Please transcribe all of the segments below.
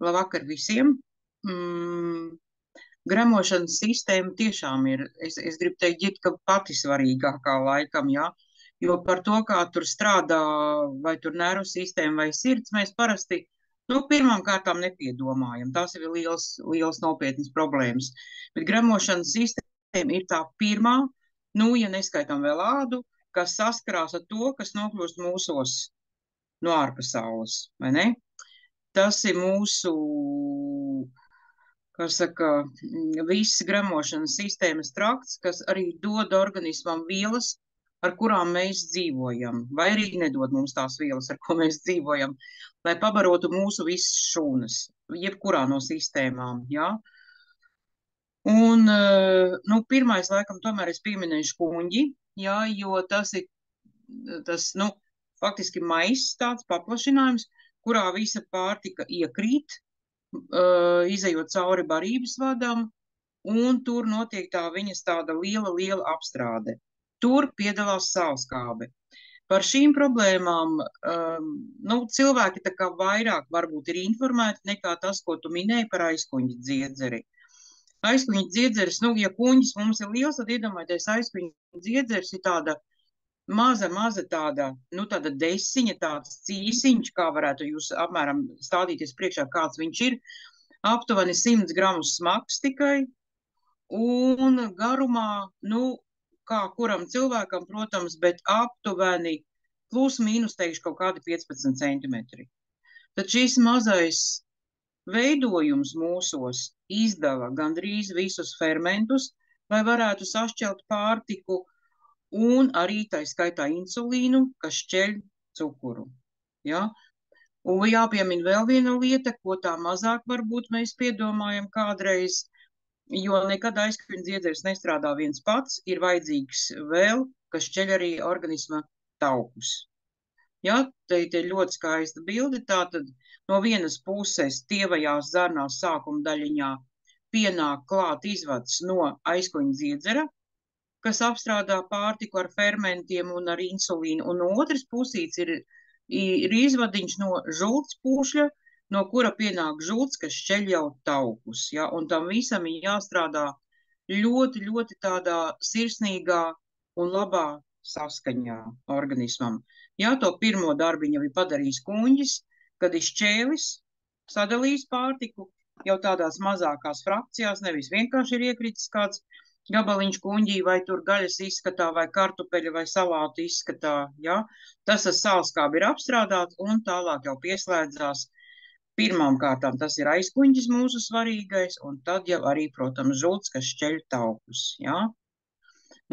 Labvakar visiem. Mm, Gremošanas sistēma tiešām ir, es gribu teikt, Ģitka, pati svarīgākā laikam, jā. Jo par to, kā tur strādā, vai tur nervu sistēma vai sirds, mēs parasti, pirmām kārtām nepiedomājam. Tās ir liels nopietnas problēmas. Bet gremošanas sistēma ir tā pirmā, ja neskaitām vēl ādu, kas saskarās ar to, kas nokļūst mūsos no ārpasaules, vai ne? Tas ir mūsu, kā saka, viss gremošanas sistēmas trakts, kas arī dod organismam vielas, ar kurām mēs dzīvojam, vai arī nedod mums tās vielas, ar ko mēs dzīvojam, lai pabarotu mūsu visas šūnas, jebkurā no sistēmām, jā. Un, pirmais, laikam, tomēr es pieminēšu kuņģi, jā, jo tas ir, faktiski maiss tāds paplašinājums, kurā visa pārtika iekrīt, izejot cauri barības vadam, un tur notiek viņas tāda liela apstrāde. Tur piedalās sālskābe. Par šīm problēmām cilvēki tā kā vairāk varbūt ir informēti nekā tas, ko tu minēji par aizkuņģa dziedzeri. Aizkuņģa dziedzeris, ja kuņģis mums ir liels, tad iedomājieties, aizkuņģa dziedzeris ir tāda maza tāda, tāda desiņa, tāds cīsiņš, kā varētu jūs apmēram stādīties priekšā, kāds viņš ir, aptuveni 100 gramus smags tikai, un garumā, kā kuram cilvēkam, protams, bet aptuveni plus mīnus, teikšu, kaut kādi 15 centimetri. Tad šis mazais veidojums mūsos izdala gandrīz visus fermentus, lai varētu sašķelt pārtiku, un arī tā skaitā insulīnu, kas šķeļ cukuru. Ja? Un jāpiemina vēl viena lieta, ko tā mazāk varbūt mēs piedomājam kādreiz, jo nekad aizkuņģa dziedzeris nestrādā viens pats, ir vajadzīgs vēl, kas šķeļ arī organisma taukus. Ja? Te ir ļoti skaista bilde, tātad no vienas puses tievajās zarnās sākuma daļiņā pienāk klāt izvads no aizkuņģa dziedzera, kas apstrādā pārtiku ar fermentiem un ar insulīnu, un no otras pusītes ir izvadiņš no žultspūšļa, no kura pienāk žults, kas šķeļ jau taukus, ja, un tam visam ir jāstrādā ļoti tādā sirsnīgā un labā saskaņā organismam. Ja, to pirmo darbiņu ir padarījis kuņģis, kad ir šķēlis, sadalījis pārtiku jau tādās mazākās frakcijās, nevis vienkārši ir iekritis kāds gabaliņš kuņģī, vai tur gaļas izskatā, vai kartupeļa, vai salātu izskatā, ja? Tas ar sālskābi ir apstrādāts, un tālāk jau pieslēdzās. Pirmām kārtām tas ir aizkuņģis mūsu svarīgais, un tad jau arī, protams, žults, kas šķeļ taukus, ja?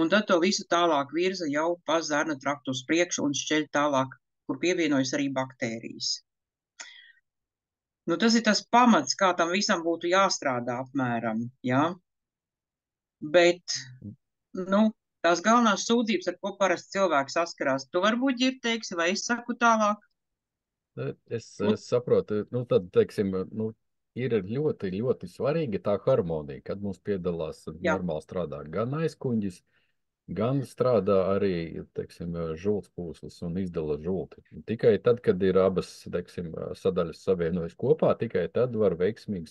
Un tad to visu tālāk virza jau pa zarna traktu uz priekšu un šķeļ tālāk, kur pievienojas arī baktērijas. Tas ir tas pamats, kā tam visam būtu jāstrādā apmēram, ja? Bet, tās galvenās sūdzības, ar ko parasti cilvēks saskarās, tu varbūt ir teiksi, vai es saku tālāk? Es saprotu, tad, teiksim, ir ļoti svarīga tā harmonija, kad mums piedalās normāli strādā gan aizkuņģis, gan strādā arī, teiksim, žultspūslis un izdala žulti. Tikai tad, kad ir abas, teiksim, sadaļas savienojas kopā, tikai tad var veiksmīgi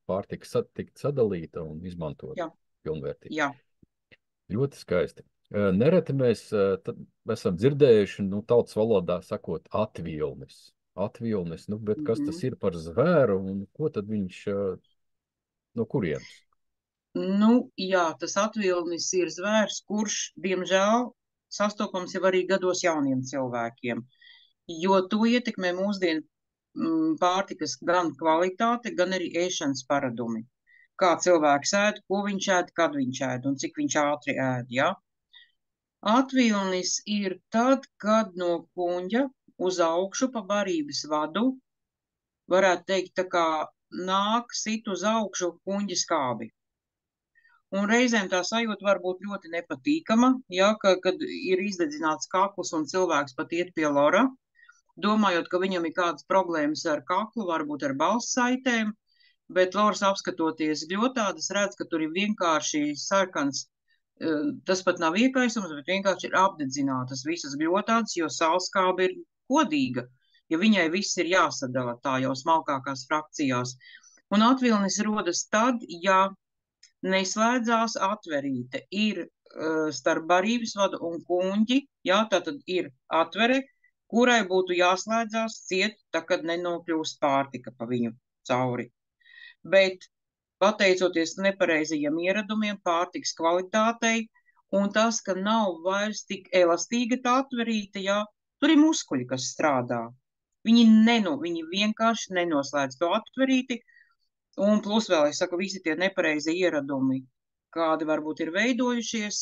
pārtika tikt sadalīta un izmantot. Jā. Pilnvērtīgi. Jā. Ļoti skaisti. Nereti mēs esam dzirdējuši, tautas valodā sakot, atvilnis. Atvilnis, bet kas tas ir par zvēru un ko tad viņš no kurienes? Jā, tas atvilnis ir zvērs, kurš, diemžēl, sastopams jau arī gados jauniem cilvēkiem, jo to ietekmē mūsdienu pārtikas gan kvalitāte, gan arī ēšanas paradumi. Kā cilvēks ēd, ko viņš ēd, kad viņš ēd un cik viņš ātri ēd, ja? Atvilnis ir tad, kad no kuņģa uz augšu pa barības vadu, varētu teikt, tā kā nāk sit uz augšu kuņģa skābi. Un reizēm tā sajūta var būt ļoti nepatīkama, ja, kad ir izdedzināts kakls un cilvēks pat iet pie lora, domājot, ka viņam ir kādas problēmas ar kaklu, varbūt ar balss saitēm, bet lors apskatoties gļotādas redz, ka tur ir vienkārši sarkans, tas pat nav iekaisums, bet vienkārši ir apdedzinātas visas gļotādas, jo sālskābe ir kodīga. ja viņai viss ir jāsadala tā jau smalkākās frakcijās. Un atvilnis rodas tad, ja neslēdzās atverīte, ir starp barības vadu un kuņģi, jā, tātad ir atvere, kurai būtu jāslēdzās ciet, tā kad nenokļūst pārtika pa viņu cauri. Bet pateicoties nepareizajiem ieradumiem, pārtiks kvalitātei, un tas, ka nav vairs tik elastīga tā atverīte, jā, tur ir muskuļi, kas strādā. Viņi vienkārši nenoslēdz to atverīti, un plus vēl, es saku, visi tie nepareizie ieradumi, kādi varbūt ir veidojušies,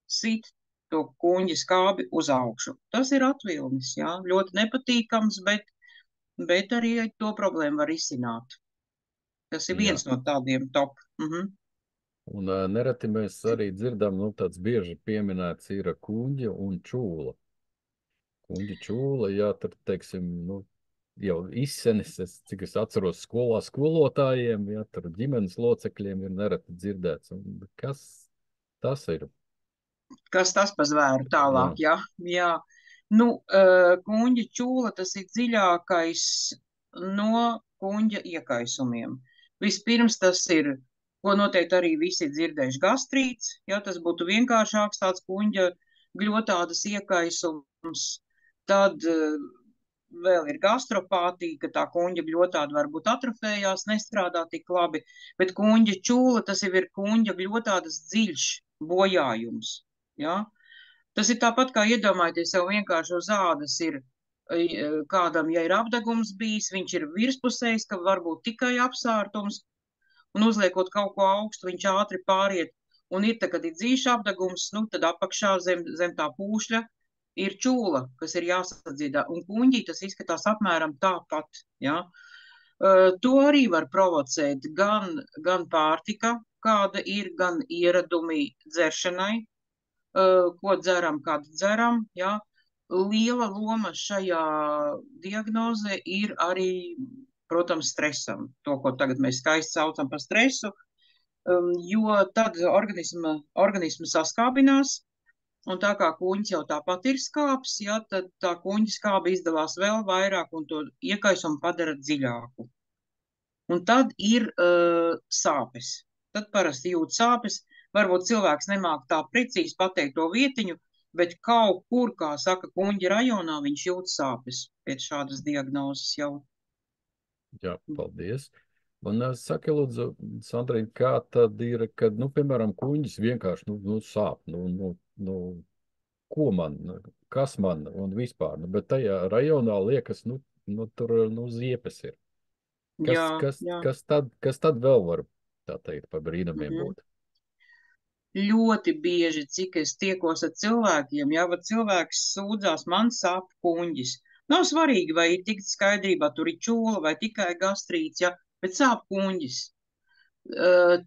sit to kuņģi skābi uz augšu. Tas ir atvilnis, jā, ļoti nepatīkams, bet arī to problēmu var izsināt. Tas ir viens no tādiem top. Un nereti mēs arī dzirdam, tāds bieži pieminēts ir kuņģa un čūla. Kuņģa čūla, jā, tad, teiksim, jau izsenis, cik es atceros skolā skolotājiem, jā, tur ģimenes locekļiem ir nereti dzirdēts. Un kas tas ir? Kas tas pa zvēru tālāk, jā. Kuņģa čūla, tas ir dziļākais no kuņģa iekaisumiem. Vispirms tas ir, ko noteikti arī visi dzirdējuši, gastrīts, ja tas būtu vienkāršāks tāds kuņģa gļotādas iekaisums, tad vēl ir gastropātija, ka tā kuņģa gļotāda varbūt atrofējās, nestrādā tik labi, bet kuņģa čūla, tas jau ir kuņģa gļotādas dziļš bojājums, ja. Tas ir tāpat kā iedomājieties, jau vienkārši uz ādas ir kādam, ja ir apdegums bijis, viņš ir virspusējs, ka varbūt tikai apsārtums, un uzliekot kaut ko augstu, viņš ātri pāriet, un ir tā, kad ir dzīves apdegums, tad apakšā zem tā pūšļa ir čūla, kas ir jāsadzieda, un kuņģī tas izskatās apmēram tāpat, ja. To arī var provocēt gan pārtika, kāda ir, gan ieradumi dzeršanai, ko dzeram, kādu dzeram, ja. Liela loma šajā diagnozē ir arī, protams, stresam, to, ko tagad mēs skaisti saucam par stresu, jo tad organisma saskābinās, un tā kā kuņģis jau tāpat ir skāps, ja, tad tā kuņģa skāba izdalās vēl vairāk un to iekaisumu padara dziļāku. Un tad ir sāpes. Tad parasti jūt sāpes, varbūt cilvēks nemāk tā precīzi pateikt to vietiņu, bet kaut kur, kā saka, kuņģa rajonā viņš jūt sāpes pēc šādas diagnozes jau. Jā, paldies. Un saki, lūdzu, Sandrīna, kā tad ir, kad, piemēram, kuņģis vienkārši, sāp, ko man, kas man un vispār, bet tajā rajonā liekas, tur, ziepes ir. Kas tad vēl var, tā teikt, par brīnumiem būt? Ļoti bieži, cik es tiekos ar cilvēkiem, ja cilvēks sūdzās, man sāp kuņģis. Nav svarīgi, vai ir tikt skaidrībā, tur ir čūla vai tikai gastrīts, ja, bet sāp kuņģis.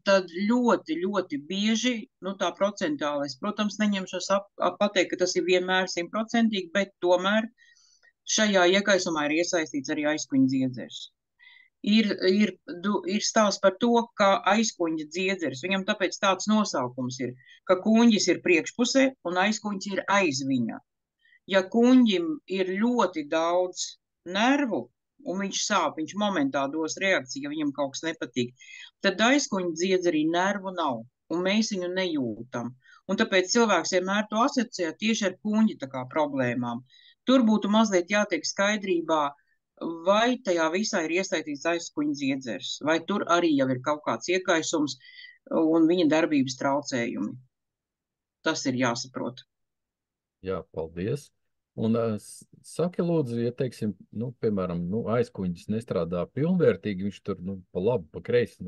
Tad ļoti, ļoti bieži, tā procentālais, protams, neņemšos pateikt, ka tas ir vienmēr 100%, bet tomēr šajā iekaisumā ir iesaistīts arī aizkuņa dziedzers. Ir stāsts par to, ka aizkuņa dziedzers, viņam tāpēc tāds nosaukums ir, ka kuņģis ir priekšpusē un aizkuņģis ir aiz viņa. Ja kuņģim ir ļoti daudz nervu un viņš sāp, viņš momentā dos reakciju, ja viņam kaut kas nepatīk, tad aizkuņa dziedzerī nervu nav un mēs viņu nejūtam. Un tāpēc cilvēks vienmēr to asociē tieši ar kuņģi tā kā problēmām. Tur būtu mazliet jātiek skaidrībā, vai tajā visā ir iesaistīts aizkuņa dziedzers, vai tur arī jau ir kaut kāds iekaisums un viņa darbības traucējumi. Tas ir jāsaprot. Jā, paldies. Un saki, lūdzu, ja, teiksim, piemēram, aizkuņģis nestrādā pilnvērtīgi, viņš tur, pa labi, pa kreisi,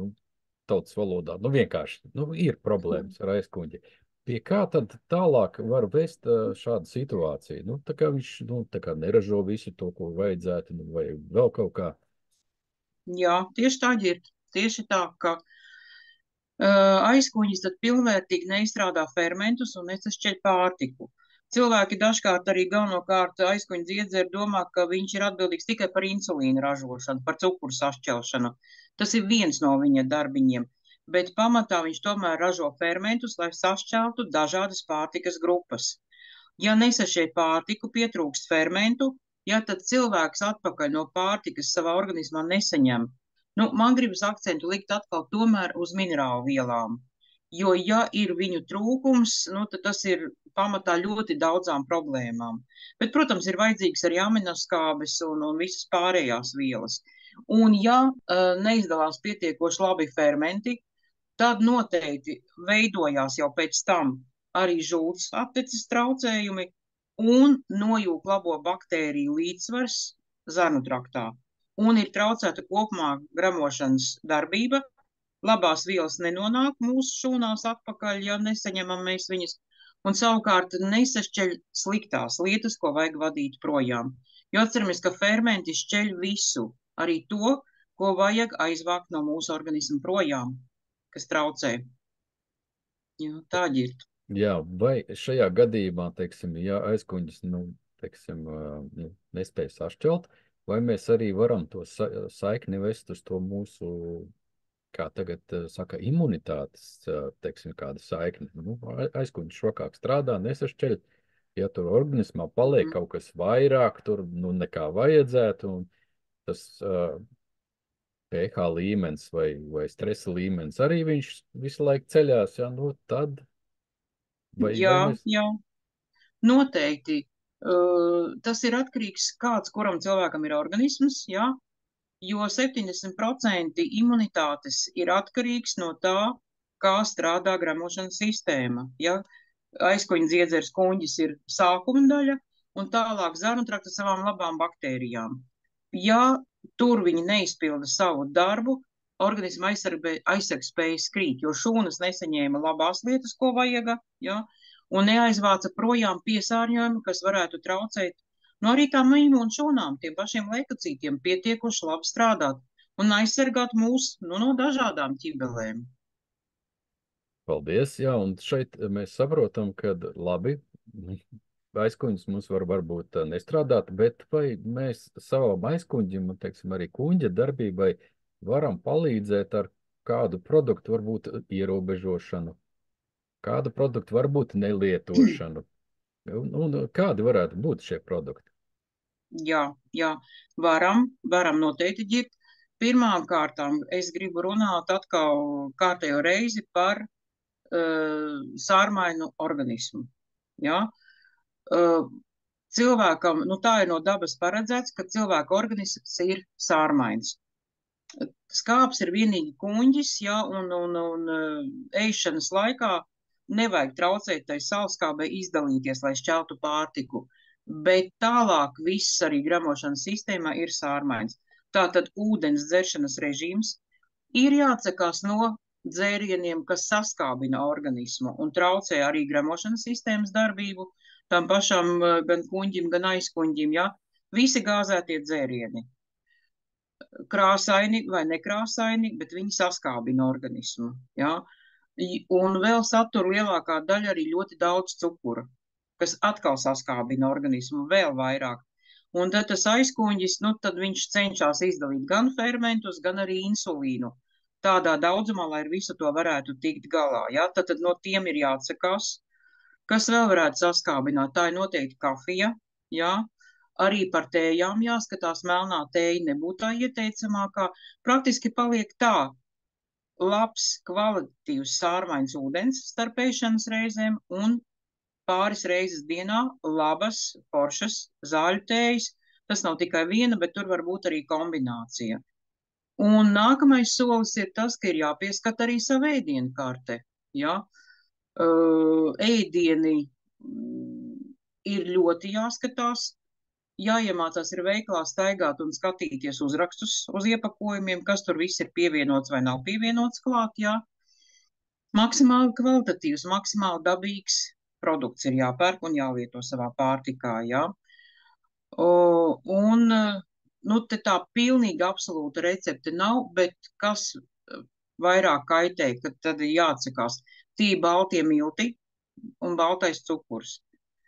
tautas valodā, vienkārši, ir problēmas ar aizkuņģi. Pie kā tad tālāk var vest šādu situāciju? Tā kā viņš tā kā neražo visu to, ko vajadzētu, vai vēl kaut kā? Jā, tieši tā ir. Tieši tā, ka aizkuņģis tad pilnvērtīgi neizstrādā fermentus un nesašķeļ pārtiku. Cilvēki dažkārt arī galvenokārt aizkuņa dziedzeri domā, ka viņš ir atbildīgs tikai par insulīnu ražošanu, par cukuru sašķelšanu. Tas ir viens no viņa darbiņiem. Bet pamatā viņš tomēr ražo fermentus, lai sašķeltu dažādas pārtikas grupas. Ja nesašķeļ pārtiku, pietrūkst fermentu, ja tad cilvēks atpakaļ no pārtikas savā organismā nesaņem. Nu, man gribas akcentu likt atkal tomēr uz minerālu vielām, jo ja ir viņu trūkums, nu, tad tas ir pamatā ļoti daudzām problēmām. Bet, protams, ir vajadzīgs arī aminoskābes un visas pārējās vielas. Un ja neizdalās pietiekoši labi fermenti, tad noteikti veidojās jau pēc tam arī žults apteces traucējumi un nojūk labo baktēriju līdzsvars zarnu traktā. Un ir traucēta kopumā gramošanas darbība, labās vielas nenonāk mūsu šūnās atpakaļ, ja nesaņemam mēs viņas, un savukārt nesašķeļ sliktās lietas, ko vajag vadīt projām. Jo atceramies, ka fermenti šķeļ visu, arī to, ko vajag aizvākt no mūsu organisma projām, kas traucē. Jā, tā ir. Jā, vai šajā gadījumā, teiksim, ja aizkuņģis, teiksim, nespēj sašķelt, vai mēs arī varam to saikni vest uz to mūsu, kā tagad saka, imunitātes, teiksim, kāda saikne. Aizkuņģis šokāk strādā, nesašķeļ, ja tur organismā paliek kaut kas vairāk, tur nekā vajadzētu, un tas pH līmenis vai stresa līmenis arī viņš visu laiku ceļās, ja, tad... Jā, noteikti. Tas ir atkarīgs kāds, kuram cilvēkam ir organisms, jā, jo 70% imunitātes ir atkarīgs no tā, kā strādā gramošanas sistēma. Ja? Aizkuņa dziedzers kuņģis ir sākuma daļa, un tālāk zarnu trakta savām labām baktērijām. Ja tur viņi neizpilda savu darbu, organisma aizsargspējas krīt, jo šūnas nesaņēma labās lietas, ko vajaga, ja, un neaizvāca projām piesārņojumu, kas varētu traucēt arī tām imūnu šūnām, tiem pašiem leukocītiem pietiekoši labi strādāt un aizsargāt mūs no dažādām ķibelēm. Paldies, jā, un šeit mēs saprotam, ka labi, aizkuņģis mums varbūt nestrādāt, bet vai mēs savam aizkuņģim, teiksim, arī kuņģa darbībai varam palīdzēt ar kādu produktu, varbūt ierobežošanu, kādu produktu varbūt nelietošanu. Un kādi varētu būt šie produkti? Jā, varam noteikti ģirt. Pirmām kārtām es gribu runāt atkal kārtējo reizi par sārmainu organismu. Ja? Cilvēkam, tā ir no dabas paredzēts, ka cilvēka organisms ir sārmains. Skāps ir vienīgi kuņģis, ja, un ēšanas laikā nevajag traucēt tai salskābai izdalīties, lai šķeltu pārtiku. Bet tālāk viss arī gramošanas sistēmā ir sārmains. Tātad ūdens dzeršanas režīms ir jāatsakās no dzērieniem, kas saskābina organismu un traucē arī gramošanas sistēmas darbību, tam pašam gan kuņģim, gan aizkuņģim, ja? Visi gāzētie dzērieni. Krāsaini vai nekrāsaini, bet viņi saskābina organismu. Ja? Un vēl satur lielākā daļa arī ļoti daudz cukura, kas atkal saskābina organismu vēl vairāk. Un tad tas aizkuņģis, tad viņš cenšas izdalīt gan fermentus, gan arī insulīnu. Tādā daudzumā, lai ar visu to varētu tikt galā. Ja? Tad no tiem ir jāatsakās. Kas vēl varētu saskābināt? Tā ir noteikti kafija, ja? Arī par tējām jāskatās, melnā tēja nebūtu tā ieteicamākā. Praktiski paliek tā labs, kvalitatīvs sārmains ūdens starp ēšanas reizēm un pāris reizes dienā labas, foršas zāļu tējas. Tas nav tikai viena, bet tur var būt arī kombinācija. Un nākamais solis ir tas, ka ir jāpieskat arī savu ēdienu kārte. Ja? Ēdieni ir ļoti jāskatās. Jāiemācās ir veiklā staigāt un skatīties uzrakstus uz iepakojumiem, kas tur viss ir pievienots vai nav pievienots klāt, jā. Maksimāli kvalitatīvs, maksimāli dabīgs produkts ir jāpērk un jālieto savā pārtikā, jā. Te tā pilnīgi absolūta recepte nav, bet kas vairāk kaitē, kad tad ir jāatsakās tī baltie milti un baltais cukurs.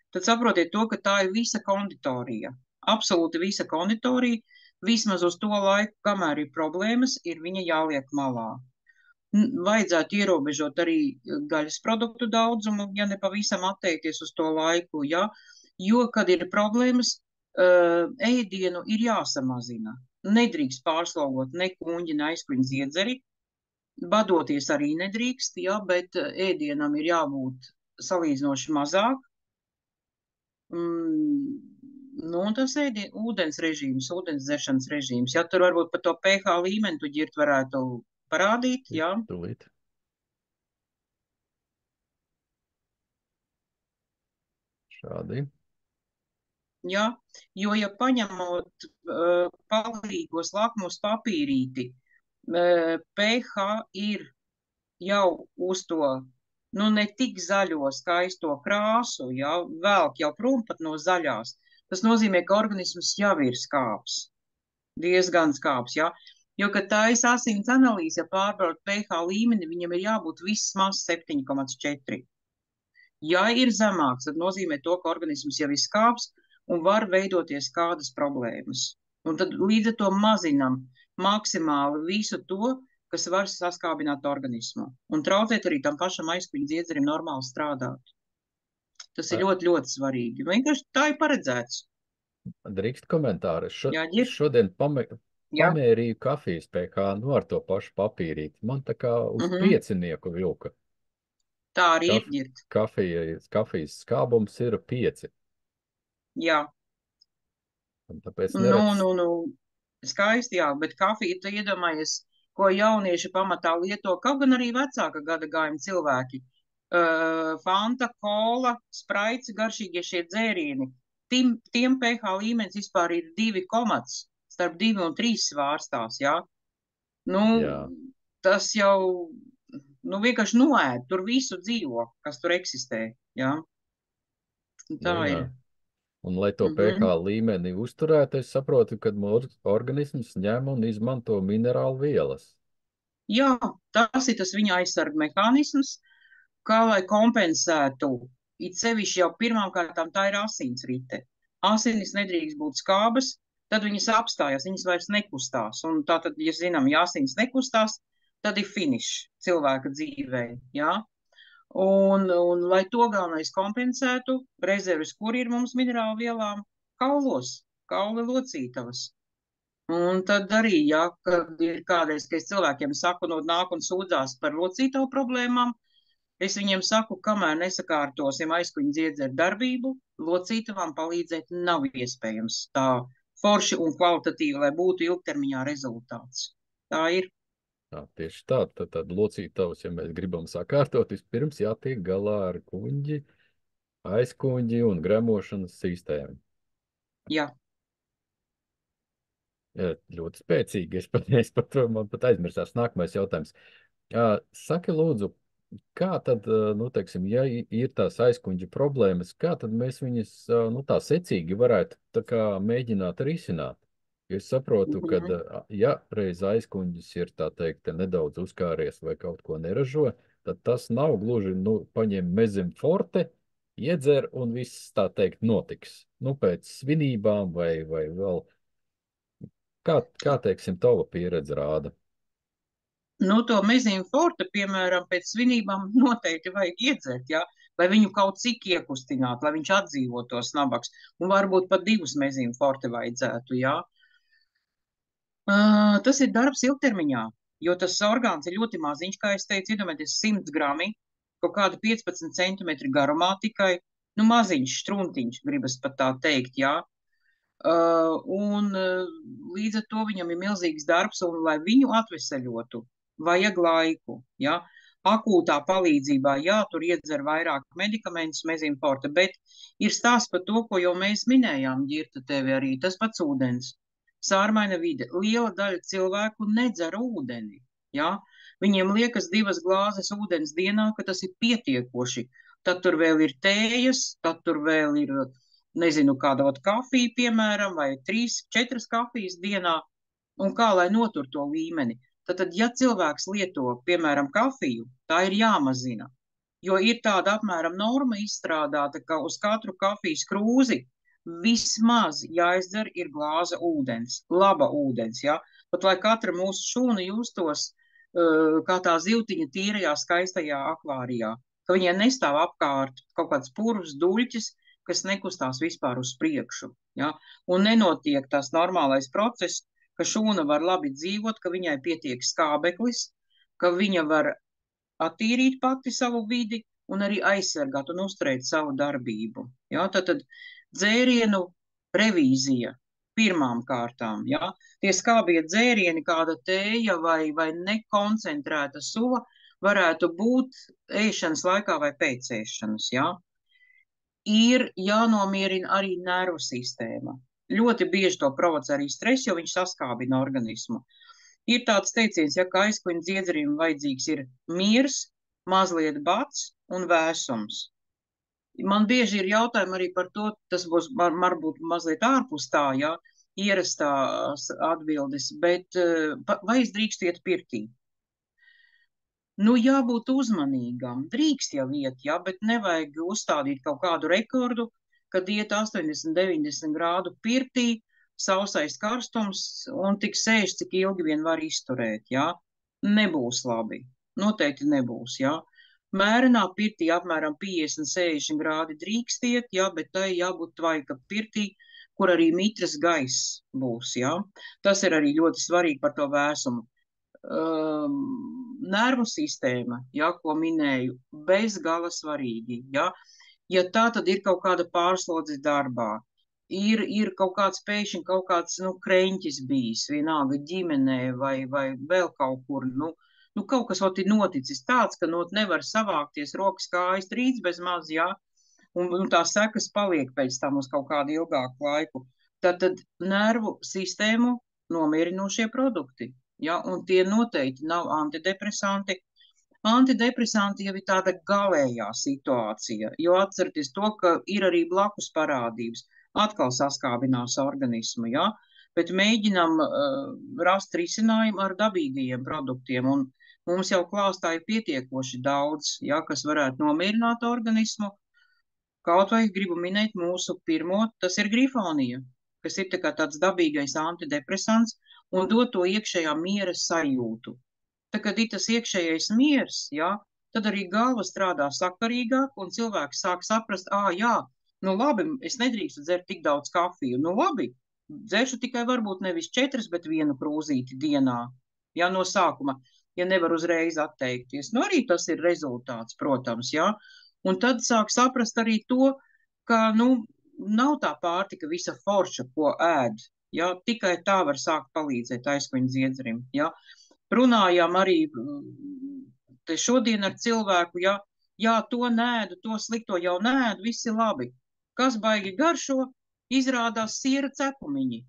Tad saprotiet to, ka tā ir visa konditorija. Absolūti visa konditorija, vismaz uz to laiku, kamēr ir problēmas, ir viņa jāliek malā. Vajadzētu ierobežot arī gaļas produktu daudzumu, ja ne pavisam atteikties uz to laiku, ja? Jo, kad ir problēmas, ēdienu ir jāsamazina. Nedrīkst pārslogot ne kuņģi, ne aizkuņu dziedzeri. Badoties arī nedrīkst, jā, bet ēdienam ir jābūt salīdzinoši mazāk. Nu, un tas ūdens režīms, ūdens dzeršanas režīms. Ja tur varbūt par to pH līmeni tu ģirt varētu parādīt, jā. Tūlīt. Šādi. Jā, jo, ja paņemot palīgos lakmus papīrīti, pH ir jau uz to, nu, ne tik zaļo skaisto krāsu, jā, velk jau prom pat no zaļās. Tas nozīmē, ka organisms jau ir skāps, diezgan skāps, jā. Jo, kad taisa asins analīze, ja pārbaud pH līmeni, viņam ir jābūt vismaz 7,4. Ja ir zemāks, tad nozīmē to, ka organisms jau ir skāps un var veidoties kādas problēmas. Un tad līdz ar to mazinam maksimāli visu to, kas var saskābināt organismu. Un traucēt arī tam pašam aizkuņu dziedzerim normāli strādāt. Tas ir ļoti, ļoti svarīgi. Vienkārši tā ir paredzēts. Drīkst komentāri. Jā, ģir. Šodien pamērīju kafijas pH, nu ar to pašu papīrīt. Man tā kā uz piecinieku vilka. Tā arī ir ģirt. Kafijas skābums ir 5. Jā. Un tāpēc neredz... Nu, skaisti, jā, bet kafija, tu iedomājies, ko jaunieši pamatā lieto, kaut gan arī vecāka gada gājuma cilvēki. Fanta, kola, spraits, garšīgie šie dzērieni. Tiem pH līmenis vispār ir 2 komats, starp 2 un 3 svārstās, jā. Nu, jā. Tas jau, nu, vienkārši noēd, tur visu dzīvo, kas tur eksistē, jā. Tā ir. Un, lai to pH līmeni uzturētu, es saprotu, ka organisms ņem un izmanto minerālu vielas. Jā, tas ir tas viņa aizsarga mehānisms, kā lai kompensētu, it sevišķi jau pirmām kārtām tā ir asinsrite. Asinis nedrīkst būt skābas, tad viņas apstājas, viņas vairs nekustās. Un tātad, ja zinām, ja asins nekustās, tad ir finišs cilvēka dzīvē, jā. Un lai to galvenais kompensētu, rezerves, kur ir mums minerālu vielām, kaulos, kauli locītavas. Un tad arī, ja, kad ir kādreiz, ka es cilvēkiem saku, nāk un sūdzās par locītavu problēmām, es viņiem saku, kamēr nesakārtosim aizkuņu dziedzeru darbību, locītavām palīdzēt nav iespējams tā forši un kvalitatīvi, lai būtu ilgtermiņā rezultāts. Tā ir. Jā, tieši tā, tad locītavas, ja mēs gribam sakārtot, vispirms jātiek galā ar kuņģi, aizkuņģi un gremošanas sistēmu. Jā. Jā, ļoti spēcīgi, es par to man pat aizmirsās. Nākamais jautājums. Saki lūdzu, kā tad, nu, teiksim, ja ir tās aizkuņģa problēmas, kā tad mēs viņas, nu, tā secīgi varētu tā kā mēģināt risināt? Es saprotu, ka, ja reiz aizkuņģis ir, tā teikt, nedaudz uzkāries vai kaut ko neražo, tad tas nav gluži, nu, paņem mezim forte, iedzer un viss, tā teikt, notiks. Nu, pēc svinībām vai vēl. Kā teiksim, tava pieredze rāda? Nu, to mezim forte, piemēram, pēc svinībām noteikti vajag iedzert, jā, lai viņu kaut cik iekustināt, lai viņš atdzīvotos nabaks. Un varbūt pat 2 mezim forte vajadzētu, jā. Tas ir darbs ilgtermiņā, jo tas orgāns ir ļoti maziņš, kā es teicu, iedomājieties 100 grami, kaut kādu 15 centimetri garumā tikai, nu maziņš, štruntiņš, gribas pat tā teikt, jā. Un līdz ar to viņam ir milzīgs darbs, un lai viņu atveseļotu, vajag laiku, jā. Akūtā palīdzībā, jā, tur iedzer vairāk medikamentus, mezim forte, bet ir stāsts par to, ko jau mēs minējām, ģirta tevi arī, tas pats ūdens. Sārmaina vide. Liela daļa cilvēku nedzer ūdeni. Ja? Viņiem liekas 2 glāzes ūdens dienā, ka tas ir pietiekoši. Tad tur vēl ir tējas, tad tur vēl ir, nezinu, kāda kafija, piemēram, vai 3-4 kafijas dienā. Un kā lai notur to līmeni? Tad, ja cilvēks lieto, piemēram, kafiju, tā ir jāmazina. Jo ir tāda apmēram norma izstrādāta, ka uz katru kafijas krūzi vismaz jāizdzer ir glāze ūdens, laba ūdens, ja? Pat lai katra mūsu šūna justos kā tā zivtiņa tīrajā, skaistajā akvārijā, ka viņai nestāv apkārt kaut kāds purvs, duļķis, kas nekustās vispār uz priekšu, ja? Un nenotiek tās normālais process, ka šūna var labi dzīvot, ka viņai pietiek skābeklis, ka viņa var attīrīt pati savu vidi un arī aizsargāt un uzturēt savu darbību. Ja? Tad dzērienu revīzija pirmām kārtām. Ja? Tie skābie dzērieni, kāda tēja vai nekoncentrēta suva, varētu būt ēšanas laikā vai pēc ēšanas. Ja? Ir jānomierina arī nervu sistēma. Ļoti bieži to provocē arī stress, jo viņš saskābina organismu. Ir tāds teiciens, ja ka aizkuņa dziedzerim vajadzīgs ir miers, mazliet bats un vēsums. Man bieži ir jautājumi arī par to, tas būs varbūt mazliet ārpus tā, ja, ierastās atbildes, bet vai es drīkstu iet pirtī? Nu, jābūt uzmanīgam. Drīkst jau iet, ja, bet nevajag uzstādīt kaut kādu rekordu, kad iet 80-90 grādu pirtī, sausais karstums un tik sēž, cik ilgi vien var izturēt, ja. Nebūs labi. Noteikti nebūs, ja. Mērenā pirtī apmēram 50-60 grādi drīkst iet, ja, bet tai jābūt tvaika pirtī, kur arī mitras gaiss būs, ja. Tas ir arī ļoti svarīgi par to vēsumu. Nervu sistēma, ja, ko minēju, bez gala svarīgi, ja. Ja tā, tad ir kaut kāda pārslodze darbā, ir kaut kāds pēkšņi kaut kāds, kreņķis bijis, vienalga ģimenē vai vēl kaut kur, kaut kas ot ir noticis tāds, ka nevar savākties rokas kājas trīc bez maz, ja, un tās sekas paliek pēc tam uz kaut kādu ilgāku laiku. Tad nervu sistēmu nomierinošie produkti. Ja, un tie noteikti nav antidepresanti. Antidepresanti jau ir tāda galējā situācija, jo atcerieties to, ka ir arī blakus parādības. Atkal saskābinās organismu, ja, bet mēģinam rast risinājumu ar dabīgajiem produktiem, un mums jau klāstā ir pietiekoši daudz, ja, kas varētu nomierināt organismu. Kaut vai gribu minēt mūsu pirmo, tas ir grifonija, kas ir tāds dabīgais antidepresants, un dod to iekšējā miera sajūtu. Tad, kad ir tas iekšējais miers, ja, tad arī galva strādā sakarīgāk, un cilvēks sāk saprast, jā, labi, es nedrīkstu dzert tik daudz kafiju. Labi, dzeršu tikai varbūt nevis 4, bet 1 krūzīti dienā, ja, no sākuma, ja nevar uzreiz atteikties. Arī tas ir rezultāts, protams, ja. Un tad sāk saprast arī to, ka, nav tā pārtika visa forša, ko ēd. Ja, tikai tā var sākt palīdzēt aizkuņa dziedzerim. Ja. Runājām arī te šodien ar cilvēku, ja to nēdu, to slikto jau nēdu, viss ir labi. Kas baigi garšo, izrādās siera cepumiņi,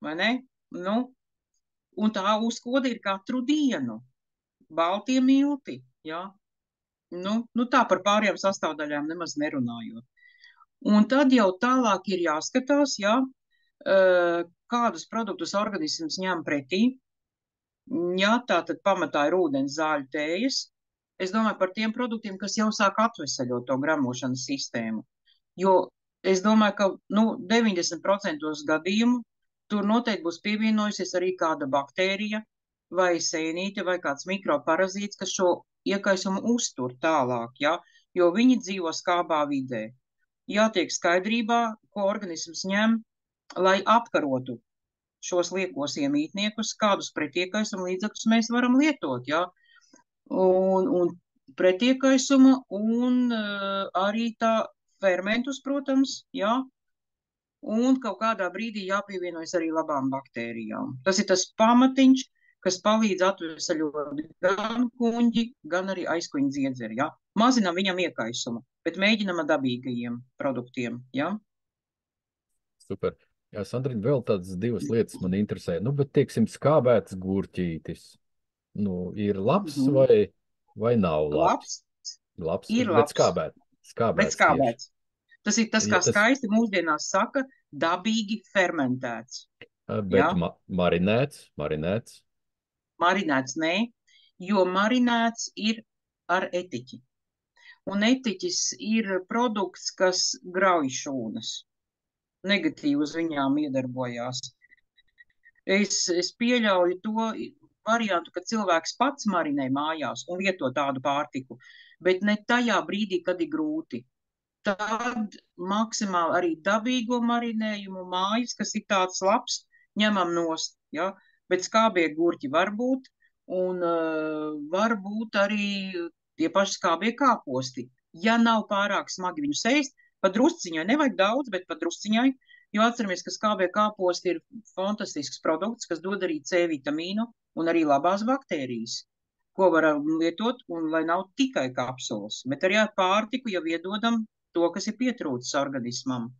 vai ne? Un tā uzkoda ir katru dienu. Baltie milti, ja. Tā par pārējām sastāvdaļām nemaz nerunājot. Un tad jau tālāk ir jāskatās, ja, kādus produktus organisms ņem pretī. Ja, tā tad pamatā ir ūdens, zāļu, tējas. Es domāju par tiem produktiem, kas jau sāk atveseļot to gramošanas sistēmu. Jo es domāju, ka 90% gadījumu tur noteikti būs pievienojusies arī kāda baktērija vai sēnīte vai kāds mikroparazīts, kas šo iekaisumu uztur tālāk, ja, jo viņi dzīvo skābā vidē. Jātiek skaidrībā, ko organisms ņem, lai apkarotu šos liekos iemītniekus, kādus pretiekaisuma līdzekļus mēs varam lietot, ja? Un pretiekaisuma un arī tā fermentus, protams, ja? Un kaut kādā brīdī jāpievienojas arī labām baktērijām. Tas ir tas pamatiņš, kas palīdz atvesaļot gan kuņģi, gan arī aizkuņa dziedzeri, ja? Mazinām viņam iekaisumu, bet mēģinam ar dabīgajiem produktiem, ja? Super. Jā, Sandriņ, vēl tādas 2 lietas man interesē. Bet, teiksim, skābēts gurķītis. Ir labs vai nav labs? Labs. Ir labs. Bet skābēts. Tas ir tas, kā skaisti mūsdienās saka, dabīgi fermentēts. Bet marinēts? Marinēts nē, jo marinēts ir ar etiķi. Un etiķis ir produkts, kas grauj šūnas. Negatīvi uz viņām iedarbojās. Es pieļauju to variantu, ka cilvēks pats marinē mājās un lieto tādu pārtiku, bet ne tajā brīdī, kad ir grūti. tad maksimāli arī dabīgo marinējumu mājas, kas ir tāds labs, ņemam nost, ja? Bet skābie gurķi var būt, un var būt arī tie paši skābie kāposti. Ja nav pārāk smagi viņu ēst, pa drusciņai, nevajag daudz, bet pa drusciņai, jo atceramies, ka skābie kāposti ir fantastisks produkts, kas dod arī C vitamīnu un arī labās baktērijas, ko var lietot, un lai nav tikai kapsulas, bet arī ar pārtiku jau iedodam to, kas ir pietrūcis organismam.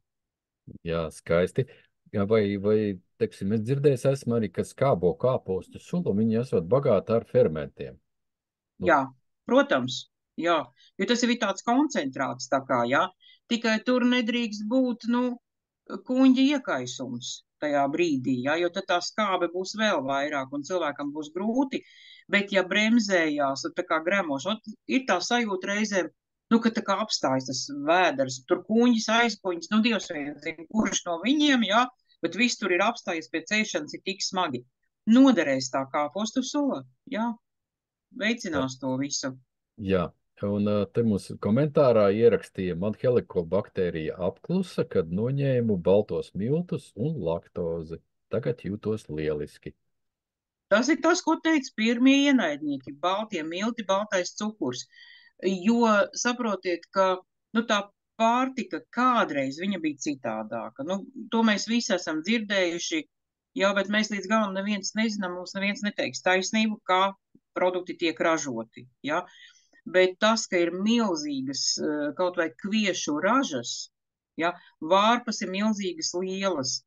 Jā, skaisti. Jā, vai teiksim, es dzirdējis esmu arī, ka skābo kāpostu sulu, viņi esot bagāti ar fermentiem. Nu. Jā, protams, jā, jo tas ir tāds koncentrāts tā kā, jā, tikai tur nedrīkst būt, kuņģa iekaisums tajā brīdī, jā, jo tad tā skābe būs vēl vairāk un cilvēkam būs grūti, bet ja bremzējās, tā kā gremoš, ir tā sajūta reizēm, ka tā kā apstājas tas vēders, tur kuņģis, aizkuņģis, Dievs vien zina, kurš no viņiem, jā, bet viss tur ir apstājies pēc ēšanas ir tik smagi. Noderēs tā kāpostu sula, jā, veicinās to visu. Jā, un te mums komentārā ierakstīja, man helikobakterija apklusa, kad noņēmu baltos miltus un laktozi. Tagad jūtos lieliski. Tas ir tas, ko teica pirmie ienaidnieki, baltie milti, baltais cukurs. Jo saprotiet, ka tā pārtika kādreiz viņa bija citādāka. To mēs visi esam dzirdējuši, jā, bet mēs līdz galam neviens nezinām, mums neviens neteiks taisnību, kā produkti tiek ražoti. Ja? Bet tas, ka ir milzīgas kaut vai kviešu ražas, ja? Vārpas ir milzīgas lielas,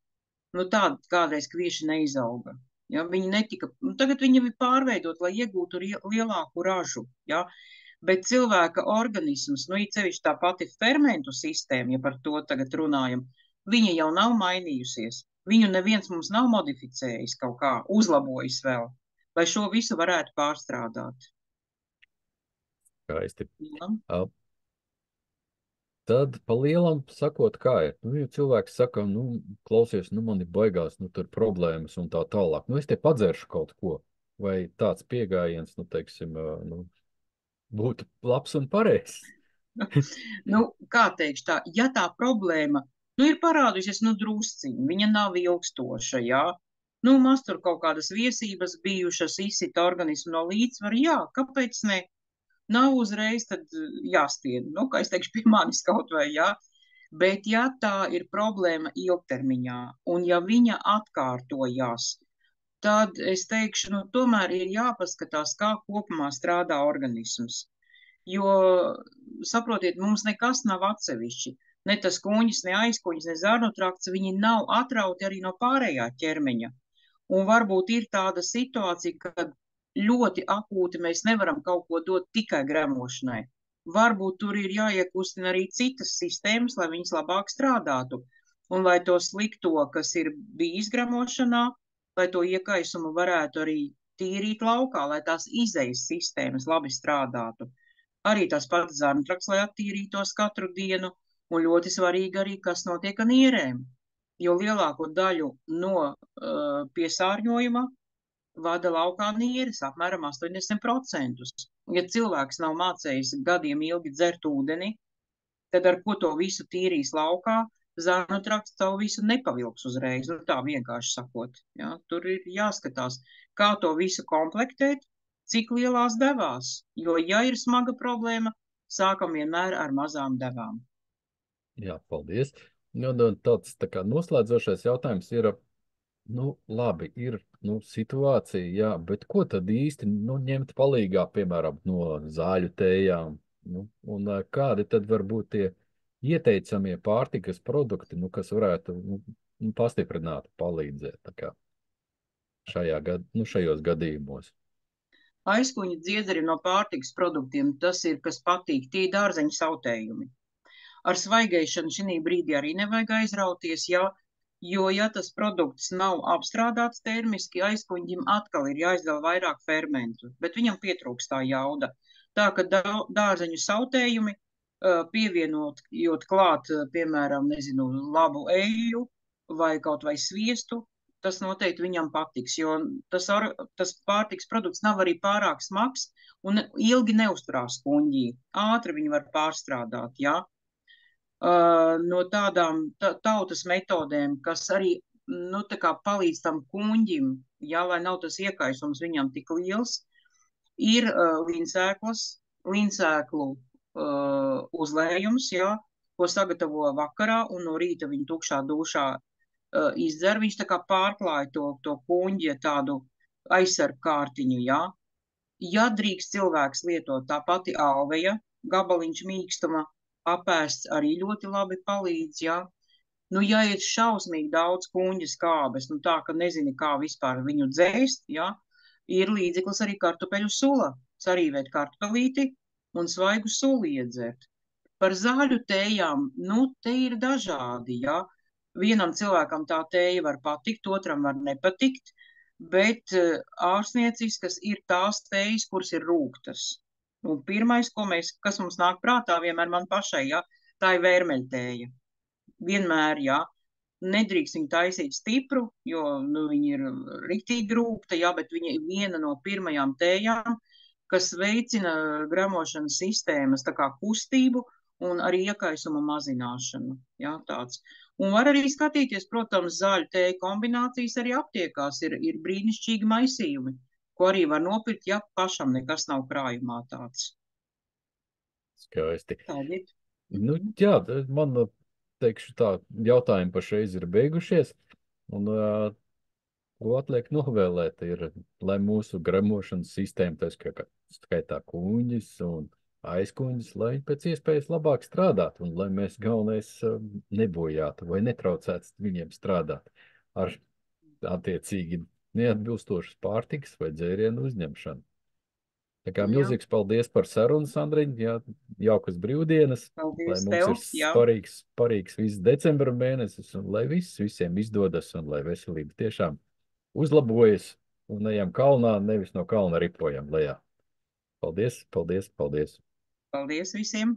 tāda kādreiz kvieši neizauga. Ja? Viņi netika, tagad viņi ir pārveidot, lai iegūtu lielāku ražu. Ja? Bet cilvēka organisms, īcevišķi tā pati fermentu sistēma, ja par to tagad runājam, viņa jau nav mainījusies. Viņu neviens mums nav modificējis kaut kā, uzlabojis vēl, lai šo visu varētu pārstrādāt. Skaisti. Tad pa lielam sakot, kā ir? Ja cilvēks saka, klausies, man ir baigās, tur problēmas un tā tālāk. Es te padzeršu kaut ko. Vai tāds pieejams, teiksim, būtu labs un pareizs? Kā teikšu tā, ja tā problēma, ir parādījusies, drusciņi, viņa nav ilgstoša, jā. Maz tur kaut kādas viesības bijušas, izsita organismu no līdzsvara, jā, kāpēc ne? Nav uzreiz tad jāstien, kā es teikšu, pie manis kaut vai, jā. Bet ja tā ir problēma ilgtermiņā, un ja viņa atkārtojās, tad es teikšu, tomēr ir jāpaskatās, kā kopumā strādā organisms. Jo, saprotiet, mums nekas nav atsevišķi. Ne tas kuņģis, ne aizkuņģis, ne zarnu trakts, viņi nav atrauti arī no pārējā ķermeņa. Un varbūt ir tāda situācija, kad ļoti akūti mēs nevaram kaut ko dot tikai gremošanai. Varbūt tur ir jāiekustina arī citas sistēmas, lai viņas labāk strādātu. Un lai to slikto, kas ir bijis gremošanā, lai to iekaisumu varētu arī tīrīt laukā, lai tās izejas sistēmas labi strādātu. Arī tās pats zarnu trakts, lai attīrītos katru dienu, un ļoti svarīgi arī, kas notiek ar nierēm. Jo lielāko daļu no piesārņojuma vada laukā nieres, apmēram 80%. Ja cilvēks nav mācējis gadiem ilgi dzert ūdeni, tad ar ko to visu tīrīs laukā, zarnu trakts tavu visu nepavilks uzreiz, tā vienkārši sakot. Ja? Tur ir jāskatās, kā to visu komplektēt, cik lielās devās, jo ja ir smaga problēma, sākam vienmēr ar mazām devām. Jā, paldies. Tāds tā kā noslēdzošais jautājums ir, labi, ir situācija, jā, bet ko tad īsti ņemt palīgā, piemēram, no zāļu tējām? Un kādi tad var būt tie ieteicamie pārtikas produkti, kas varētu pastiprināt, palīdzēt tā kā šajos gadījumos? Aizkuņa dziedzeri no pārtikas produktiem, tas ir, kas patīk, tie dārzeņu sautējumi. Ar svaigēšanu šī brīdī arī nevajag aizrauties, jo ja tas produkts nav apstrādāts termiski, aizkuņģim atkal ir jāizdala vairāk fermentu, bet viņam pietrūkst tā jauda. Tā, ka dārzeņu sautējumi pievienot klāt, piemēram, labu eļļu vai kaut vai sviestu, tas noteikti viņam patiks, jo tas pārtiks produkts nav arī pārāk smags un ilgi neuzturās kuņģī. Ātri viņi var pārstrādāt, jā. no tādām tautas metodēm, kas arī, nu, tā kā palīdz tam kuņģim, jā, lai nav tas iekaisums viņam tik liels, ir līnsēklu uzlējums, jā, ko sagatavo vakarā un no rīta viņa tukšā dušā izdzer. Viņš tā kā pārklāja to kuņģi tādu aizsargu kārtiņu, jā. Ja drīkst cilvēks lietot tā pati alveja, gabaliņš mīkstuma, apēsts arī ļoti labi palīdz, jā. Nu, ja ir šausmīgi daudz kuņģa skābes, nu tā, ka nezini, kā vispār viņu dzēst, jā, ir līdzeklis arī kartupeļu sula. Sarīvēt kartupelīti un svaigu suli iedzert. Par zāļu tējām, nu, te ir dažādi, jā. Vienam cilvēkam tā tēja var patikt, otram var nepatikt, bet ārstnieciskas ir tās tējas, kuras ir rūgtas. Un pirmais, kas mums nāk prātā, vienmēr man pašai, ja, tā ir vērmeļtēja. Vienmēr, ja, nedrīkst viņu taisīt stipru, jo, nu, viņa ir riktīgi rūgta, ja, bet viņa ir viena no pirmajām tējām, kas veicina gramošanas sistēmas tā kā kustību un arī iekaisuma mazināšanu, ja, tāds. Un var arī skatīties, protams, zāļu tēju kombinācijas arī aptiekās, ir brīnišķīgi maisījumi, ko arī var nopirkt, ja pašam nekas nav krājumā tāds. Skaisti. Tādi. Nu, jā, man, teikšu tā, jautājumi pašreiz ir beigušies, un ko atliek novēlēt ir, lai mūsu gramošanas sistēma, tā skaitā kuņģis un aizkuņģis, lai pēc iespējas labāk strādātu un lai mēs galvenais nebojātu vai netraucētu viņiem strādāt ar attiecīgi neatbilstošas pārtikas vai dzērienu uzņemšanu. Tā kā milzīgs paldies par sarunu, Sandriņ, jā, jaukas brīvdienas, Paldies lai mums tev, ir sparīgs viss decembra mēnesis un lai visiem izdodas un lai veselība tiešām uzlabojas un ejam kalnā, nevis no kalna ripojam lejā. Paldies, paldies, paldies! Paldies visiem!